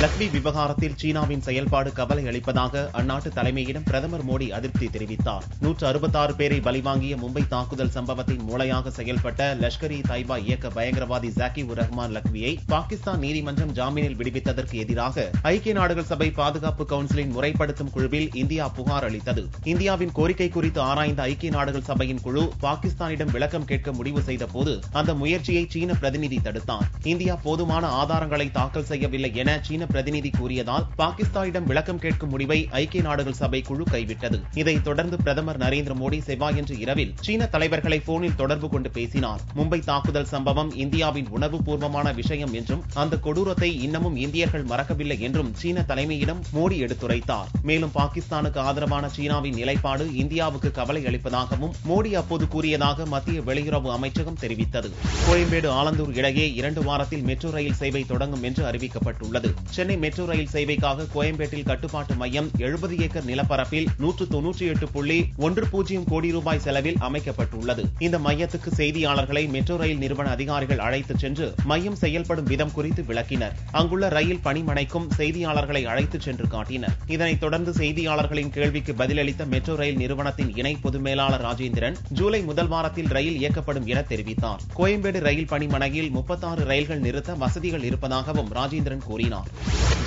லக்வி விவகாரத்தில் சீனாவின் செயல்பாடு கவலை அளிப்பதாக அந்நாட்டு தலைமையிடம் பிரதமர் மோடி அதிருப்தி தெரிவித்தார். 166 பேரை பலிவாங்கிய மும்பை தாக்குதல் சம்பவத்தின் மூளையாக செயல்பட்ட லஷ்கர்-இ-தாய்பா இயக்க பயங்கரவாதி ஜாகிர் ரஹ்மான் லக்வியை பாகிஸ்தான் நீதிமன்றம் ஜாமீனில் விடுவித்ததற்கு எதிராக ஐக்கிய நாடுகள் சபை பாதுகாப்பு கவுன்சிலின் முறைப்படுத்தும் குழுவில் இந்தியா புகார் அளித்தது. இந்தியாவின் கோரிக்கை குறித்து ஆராய்ந்த ஐக்கிய நாடுகள் சபையின் குழு பாகிஸ்தானிடம் விளக்கம் கேட்க முடிவு செய்த போது அந்த முயற்சியை சீன பிரதிநிதி தடுத்தார். இந்தியா போதுமான ஆதாரங்களை தாக்கல் செய்யவில்லை என சீன பிரதிநிதி கூறியதால் பாகிஸ்தானிடம் விளக்கம் கேட்கும் முடிவை ஐக்கிய நாடுகள் சபை குழு கைவிட்டது. இதைத் தொடர்ந்து பிரதமர் நரேந்திர மோடி செவ்வாயன்று இரவில் சீன தலைவர்களை போனில் தொடர்பு கொண்டு பேசினார். மும்பை தாக்குதல் சம்பவம் இந்தியாவின் உணர்வுபூர்வமான விஷயம் என்றும் அந்த கொடூரத்தை இன்னமும் இந்தியர்கள் மறக்கவில்லை என்றும் சீன தலைமையிடம் மோடி எடுத்துரைத்தார். மேலும் பாகிஸ்தானுக்கு ஆதரவான சீனாவின் நிலைப்பாடு இந்தியாவுக்கு கவலை அளிப்பதாகவும் மோடி அப்போது கூறியதாக மத்திய வெளியுறவு அமைச்சகம் தெரிவித்தது. கோயம்பேடு ஆலந்தூர் இடையே 2 வாரத்தில் மெட்ரோ ரயில் சேவை தொடங்கும் என்று அறிவிக்கப்பட்டுள்ளது. சென்னை மெட்ரோ ரயில் சேவைக்காக கோயம்பேட்டில் கட்டுப்பாட்டு மையம் 70 ஏக்கர் நிலப்பரப்பில் 198.10 கோடி ரூபாய் செலவில் அமைக்கப்பட்டுள்ளது. இந்த மையத்துக்கு செய்தியாளர்களை மெட்ரோ ரயில் நிறுவன அதிகாரிகள் அழைத்துச் சென்று மையம் செயல்படும் விதம் குறித்து விளக்கினர். அங்குள்ள ரயில் பணிமனைக்கும் செய்தியாளர்களை அழைத்துச் சென்று காட்டினர். இதனைத் தொடர்ந்து செய்தியாளர்களின் கேள்விக்கு பதிலளித்த மெட்ரோ ரயில் நிறுவனத்தின் இணை பொது மேலாளர் ராஜேந்திரன் ஜூலை முதல் வாரத்தில் ரயில் இயக்கப்படும் என தெரிவித்தார். கோயம்பேடு ரயில் பணிமனையில் 36 ரயில்கள் நிறுத்த வசதிகள் இருப்பதாகவும் ராஜேந்திரன் கூறினார்.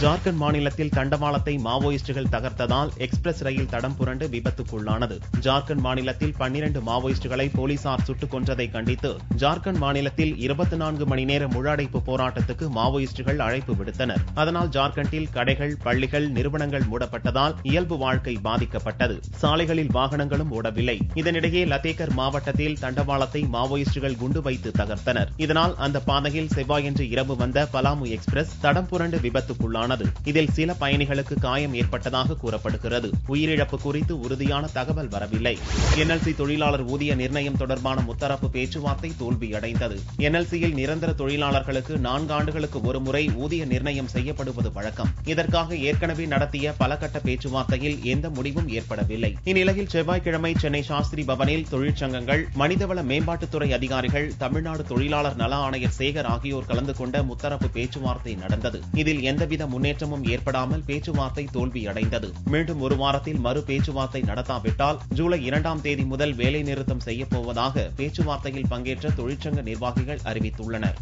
ஜார்க்கண்ட் மாநிலத்தில் தண்டவாளத்தை மாவோயிஸ்டுகள் தகர்த்ததால் எக்ஸ்பிரஸ் ரயில் தடம் புரண்டு விபத்துக்குள்ளானது. ஜார்க்கண்ட் மாநிலத்தில் 12 மாவோயிஸ்டுகளை போலீசார் சுட்டுக் கொன்றதை கண்டித்து ஜார்க்கண்ட் மாநிலத்தில் 24 மணி நேர முழு அடைப்பு போராட்டத்துக்கு மாவோயிஸ்டுகள் அழைப்பு விடுத்தனர். அதனால் ஜார்க்கண்டில் கடைகள், பள்ளிகள், நிறுவனங்கள் மூடப்பட்டதால் இயல்பு வாழ்க்கை பாதிக்கப்பட்டது. சாலைகளில் வாகனங்களும் ஓடவில்லை. இதனிடையே லத்தேக்கர் மாவட்டத்தில் தண்டவாளத்தை மாவோயிஸ்டுகள் குண்டு வைத்து தகர்த்தனர். இதனால் அந்த பாதையில் செவ்வாயன்று இரவு வந்த பலாமு எக்ஸ்பிரஸ் தடம் புரண்டு விபத்துக்குள்ளானது. இதில் சில பயணிகளுக்கு காயம் ஏற்பட்டதாக கூறப்படுகிறது. உயிரிழப்பு குறித்து உறுதியான தகவல் வரவில்லை. என்எல்சி தொழிலாளர் ஊதிய நிர்ணயம் தொடர்பான முத்தரப்பு பேச்சுவார்த்தை தோல்வியடைந்தது. என்எல்சியில் நிரந்தர தொழிலாளர்களுக்கு 4 ஆண்டுகளுக்கு ஒருமுறை ஊதிய நிர்ணயம் செய்யப்படுவது வழக்கம். இதற்காக ஏற்கனவே நடத்திய பல கட்ட பேச்சுவார்த்தையில் எந்த முடிவும் ஏற்படவில்லை. இந்நிலையில் செவ்வாய்க்கிழமை சென்னை சாஸ்திரி பவனில் தொழிற்சங்கங்கள், மனிதவள மேம்பாட்டுத்துறை அதிகாரிகள், தமிழ்நாடு தொழிலாளர் நல ஆணையர் சேகர் ஆகியோர் கலந்து கொண்ட முத்தரப்பு பேச்சுவார்த்தை நடந்தது. இதில் எந்தவித முன்னேற்றமும் ஏற்படாமல் பேச்சுவார்த்தை தோல்வியடைந்தது. மீண்டும் ஒரு வாரத்தில் மறு பேச்சுவார்த்தை நடத்தாவிட்டால் ஜூலை 2ஆம் தேதி முதல் வேலை நிறுத்தம் செய்யப்போவதாக பேச்சுவார்த்தையில் பங்கேற்ற தொழிற்சங்க நிர்வாகிகள் அறிவித்துள்ளனர்.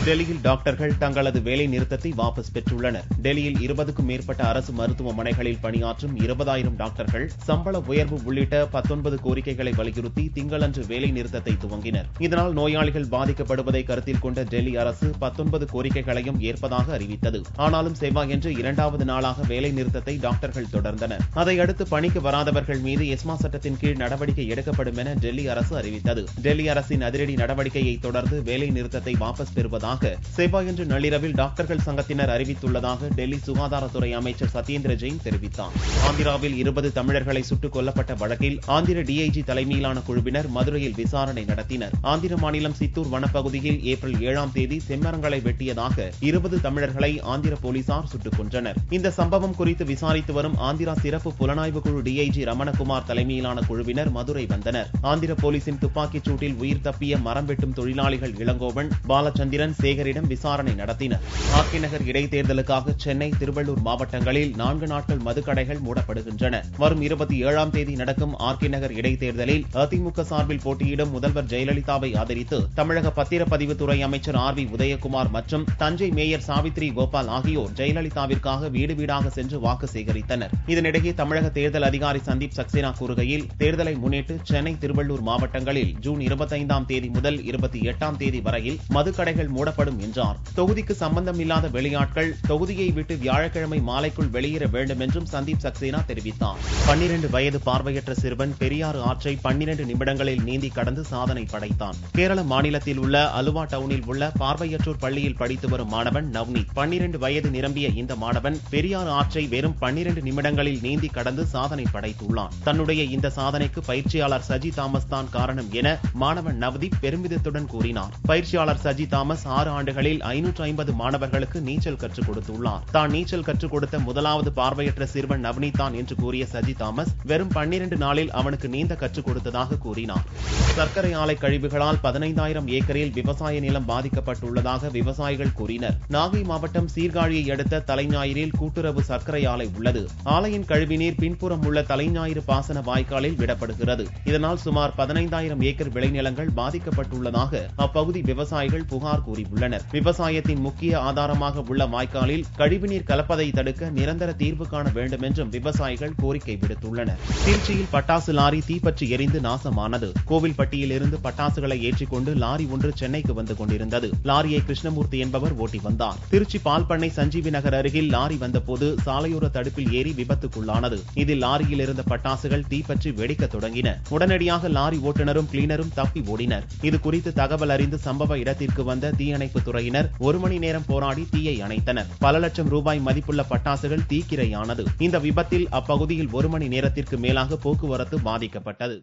டெல்லியில் டாக்டர்கள் தங்களது வேலை நிறுத்தத்தை வாபஸ் பெற்றுள்ளனர். டெல்லியில் 20க்கும் மேற்பட்ட அரசு மருத்துவமனைகளில் பணியாற்றும் 20,000 டாக்டர்கள் சம்பள உயர்வு உள்ளிட்ட 19 கோரிக்கைகளை வலியுறுத்தி திங்களன்று வேலை நிறுத்தத்தை துவங்கினர். இதனால் நோயாளிகள் பாதிக்கப்படுவதை கருத்தில் கொண்ட டெல்லி அரசு 19 கோரிக்கைகளையும் ஏற்பதாக அறிவித்தது. ஆனாலும் செவ்வாயன்று 2வது நாளாக வேலை நிறுத்தத்தை டாக்டர்கள் தொடர்ந்தனர். அதையடுத்து பணிக்கு வராதவர்கள் மீது எஸ்மா சட்டத்தின் கீழ் நடவடிக்கை எடுக்கப்படும் என டெல்லி அரசு அறிவித்தது. டெல்லி அரசின் அதிரடி நடவடிக்கையை தொடர்ந்து வேலை நிறுத்தத்தை வாபஸ் பெறுவதாக செவ்வாயன்று நள்ளிரவில் டாக்டர்கள் சங்கத்தினர் அறிவித்துள்ளதாக டெல்லி சுகாதாரத்துறை அமைச்சர் சத்யேந்திர ஜெயின் தெரிவித்தார். ஆந்திராவில் 20 தமிழர்களை சுட்டுக் கொல்லப்பட்ட வழக்கில் ஆந்திர டிஐஜி தலைமையிலான குழுவினர் மதுரையில் விசாரணை நடத்தினர். ஆந்திர மாநிலம் சித்தூர் வனப்பகுதியில் ஏப்ரல் 7ஆம் தேதி செம்மரங்களை வெட்டியதாக 20 தமிழர்களை ஆந்திர போலீசார் சுட்டுக் கொன்றனர். இந்த சம்பவம் குறித்து விசாரித்து வரும் ஆந்திரா சிறப்பு புலனாய்வு குழு டிஐஜி ரமணகுமார் தலைமையிலான குழுவினர் மதுரை வந்தனர். ஆந்திர போலீசின் துப்பாக்கிச் சூட்டில் உயிர் தப்பிய மரம் வெட்டும் தொழிலாளிகள் இளங்கோவன், பாலச்சந்திரன், சேகரிடம் விசாரணை நடத்தினர். ஆர்கே நகர் இடைத்தேர்தலுக்காக சென்னை, திருவள்ளூர் மாவட்டங்களில் 4 நாட்கள் மதுக்கடைகள் மூடப்படுகின்றன. வரும் 27ஆம் தேதி நடக்கும் ஆர்கே நகர் இடைத்தேர்தலில் அதிமுக சார்பில் போட்டியிடும் முதல்வர் ஜெயலலிதாவை ஆதரித்து தமிழக பத்திரப்பதிவுத்துறை அமைச்சர் ஆர் வி உதயகுமார் மற்றும் தஞ்சை மேயர் சாவித்ரி கோபால் ஆகியோர் ஜெயலலிதாவிற்காக வீடு வீடாக சென்று வாக்கு சேகரித்தனர். இதனிடையே தமிழக தேர்தல் அதிகாரி சந்தீப் சக்சேனா கூறுகையில், தேர்தலை முன்னிட்டு சென்னை, திருவள்ளூர் மாவட்டங்களில் ஜூன் 25ஆம் தேதி முதல் 28ஆம் தேதி வரையில் மதுக்கடைகள் மூடப்படும் என்றார். தொகுதிக்கு சம்பந்தம் இல்லாத வெளியாட்கள் தொகுதியை விட்டு வியாழக்கிழமை மாலைக்குள் வெளியேற வேண்டும் என்றும் சந்தீப் சக்சேனா தெரிவித்தார். 12 வயது பார்வையற்ற சிறுவன் பெரியாறு ஆற்றை 12 நிமிடங்களில் நீந்தி கடந்து சாதனை படைத்தான். கேரள மாநிலத்தில் உள்ள அலுவா டவுனில் உள்ள பார்வையற்றோர் பள்ளியில் படித்து வரும் மாணவன் நவ்னீத். 12 வயது நிரம்பிய இந்த மாணவன் பெரியாறு ஆற்றை வெறும் 12 நிமிடங்களில் நீந்தி கடந்து சாதனை படைத்துள்ளான். தன்னுடைய இந்த சாதனைக்கு பயிற்சியாளர் சஜி தாமஸ் தான் காரணம் என மாணவன் நவ்தீப் பெருமிதத்துடன் கூறினார். பயிற்சியாளர் சஜி தாமஸ் 6 ஆண்டுகளில் 550 மாணவர்களுக்கு நீச்சல் கற்றுக் கொடுத்துள்ளார். தான் நீச்சல் கற்றுக் கொடுத்த முதலாவது பார்வையற்ற சிறுவன் நவ்னீத் தான் என்று கூறிய சஜி தாமஸ் வெறும் 12 நாளில் அவனுக்கு நீந்த கற்றுக் கொடுத்ததாக கூறினார். சர்க்கரை ஆலை கழிவுகளால் 15,000 ஏக்கரில் விவசாய நிலம் பாதிக்கப்பட்டுள்ளதாக விவசாயிகள் கூறினர். நாகை மாவட்டம் சீர்காழியை அடுத்த தலைஞாயிறில் கூட்டுறவு சர்க்கரை ஆலை உள்ளது. ஆலையின் கழிவுநீர் பின்புறம் உள்ள தலைஞாயிறு பாசன வாய்க்காலில் விடப்படுகிறது. இதனால் சுமார் 15,000 ஏக்கர் விளைநிலங்கள் பாதிக்கப்பட்டுள்ளதாக அப்பகுதி விவசாயிகள் புகார் கூறியுள்ளனர். விவசாயத்தின் முக்கிய ஆதாரமாக உள்ள வாய்க்காலில் கழிவுநீர் கலப்பதை தடுக்க நிரந்தர தீர்வு காண வேண்டும் என்றும் விவசாயிகள் கோரிக்கை விடுத்துள்ளனர். திருச்சியில் பட்டாசு லாரி தீப்பற்றி எரிந்து நாசமானது. கோவில்பட்டியில் இருந்து பட்டாசுகளை ஏற்றிக்கொண்டு லாரி ஒன்று சென்னைக்கு வந்து கொண்டிருந்தது. லாரியை கிருஷ்ணமூர்த்தி என்பவர் ஓட்டி வந்தார். திருச்சி பால்பண்ணை சஞ்சீவி நகர் அருகில் லாரி வந்தபோது சாலையோர தடுப்பில் ஏறி விபத்துக்குள்ளானது. இதில் லாரியில் இருந்த பட்டாசுகள் தீப்பற்றி வெடிக்க தொடங்கின. உடனடியாக லாரி ஓட்டுநரும் கிளீனரும் தப்பி ஓடினர். இது குறித்து தகவல் அறிந்து சம்பவ இடத்திற்கு வந்த தீயணைப்பு துறையினர் 1 மணி நேரம் போராடி தீயை அணைத்தனர். பல லட்சம் ரூபாய் மதிப்புள்ள பட்டாசுகள் தீக்கிரையானது. இந்த விபத்தில் அப்பகுதியில் 1 மணி நேரத்திற்கு மேலாக போக்குவரத்து பாதிக்கப்பட்டது.